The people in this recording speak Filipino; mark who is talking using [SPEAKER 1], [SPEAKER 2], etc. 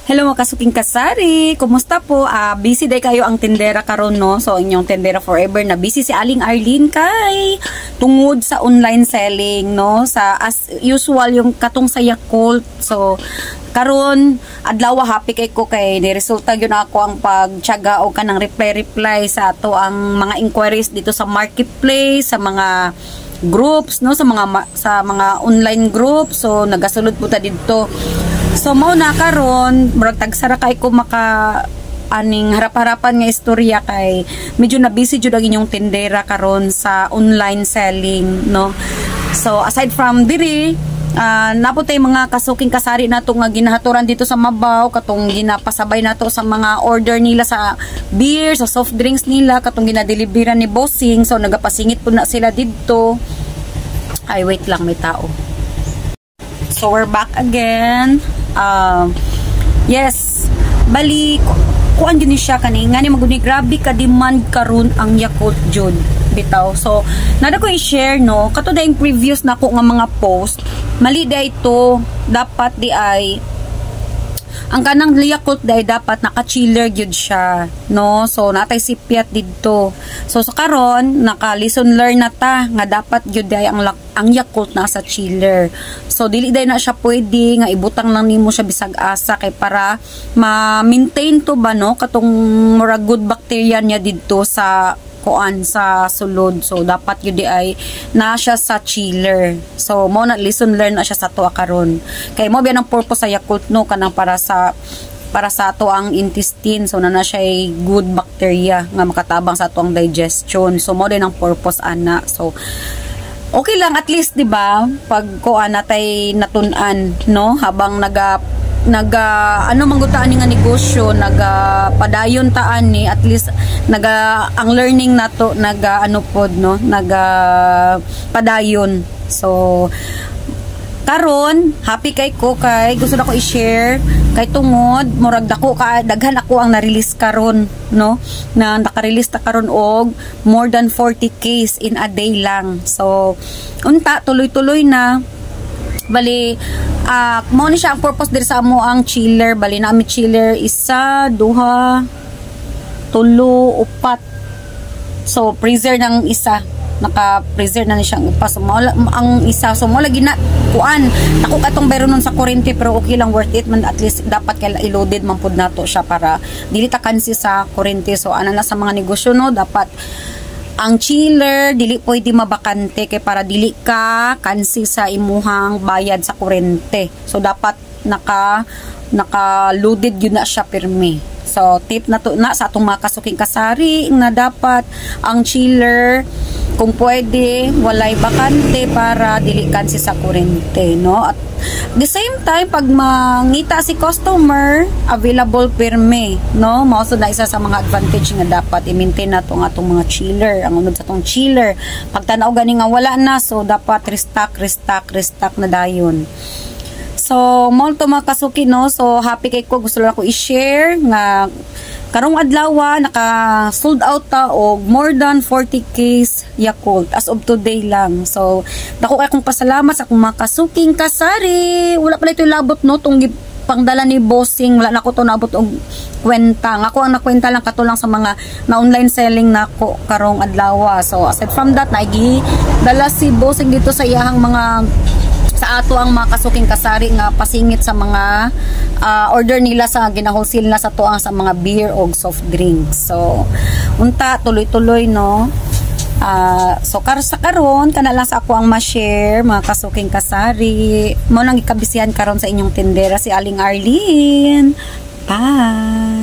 [SPEAKER 1] Hello mga kasuking kasari, kumusta po? Busy day kayo ang tendera karon no? So inyong tendera forever na busy si Aling Arlene kay tungod sa online selling no? Sa as usual yung katong sa Yakult. So karon adlaw happy kay ko kay niresulta gyud ako ang pagtiyaga og kanang reply sa ato ang mga inquiries dito sa marketplace, sa mga groups no, sa mga online groups. So nagasulod po ta didto. So mao na karon murag tagsara kay ko maka aning harap-harapan nga istorya kay medyo na busy jud ang inyong tendera karon sa online selling no. So aside from diri naputay mga kasuking kasari nato nga ginahaturan dito sa Mabaw, katong ginapasabay nato sa mga order nila sa beer, sa soft drinks nila, katong ginadeliveran ni Bossing. So nagapasingit po na sila dito. Ay wait lang, may tao. So we're back again. Yes, bali kuan gini siya kani ngani maguni grabe ka demand karon ang Yakult jud bitaw. So nada ko i-share no kato daing previous nako nga mga post, mali day ito, dapat di ay ang kanang Yakult day dapat naka-chiller gyud siya no. So natay sipiat didto. So sa karon naka lesson learn na ta nga dapat gyud day ang Yakult na sa chiller. So dili day na siya pwede nga ibutang lang nimo siya bisag asa kay para ma-maintain to ba no katong murag good bacteria niya didto sa kuan sa sulod. So dapat yun di ay na siya sa chiller. So mo na lesson learn na siya sa tuwa karon. Kay mo biyan ang purpose sa Yakult no kanang para sa ato ang intestine. So na siya ay good bacteria nga makatabang sa ato ang digestion. So mo din ang purpose ana. So okay lang at least di ba pag kuan natay natun-an no habang ano manggutaan ni nga negosyo padayon taan ni at least ang learning nato ano pod no padayon. So karon happy kay ko kay gusto na ko i-share kay tungod murag daghan ako ang na-release karon no na naka-release ta karon og more than 40 case in a day lang. So unta tuloy-tuloy na bali mo ni siya ang purpose diri sa amo ang chiller. Bali na mi chiller isa, duha, tulo, upat. So freezer ng isa, naka-freezer na ni siyang upas. So, ang isa so mo lagi na kuan ako katong bayro nun sa kuryente pero okay lang, worth it man, at least dapat kay i-loaded man pud nato siya para dili ta kansi sa kuryente. So ana na sa mga negosyo no dapat ang chiller dili pwede mabakante kay para dili ka kansi sa imuhang bayad sa kuryente. So dapat naka-loaded yun na siya pirmi. So tip na to na sa atong mga kasuking kasari na dapat ang chiller kung pwede walay bakante para dili kansi sa kuryente no. At the same time pag mangita si customer available pirmi no, mao na isa sa mga advantage nga dapat i-maintain nato nga atong mga chiller. Ang unod sa atong chiller pag tanaw gani nga wala na, so dapat restock na dayon. So mao to mga kasuki no. So happy kay ko, gusto lang ako i-share nga karong adlaw naka sold out ta og more than 40 case Yakult as of today lang. So dako kay akong pasalamat sa akong mga kasuking kasari. Wala pala ito labot no tong pangdala ni Bossing, wala na ko to naabot og kwenta. Ako ang nakwenta lang katulang sa mga na online selling nako karong adlaw. So aside from that naigi dala si Bossing dito sa iyahang mga sa ato ang mga kasuking kasari nga pasingit sa mga order nila sa ginahulsil na sa tuang sa mga beer o soft drinks. So unta tuloy-tuloy no. So sa karon kana lang sa ako ang ma-share mga kasuking kasari. Mo nang ikabisihan karon sa inyong tendera si Aling Arlene. Bye.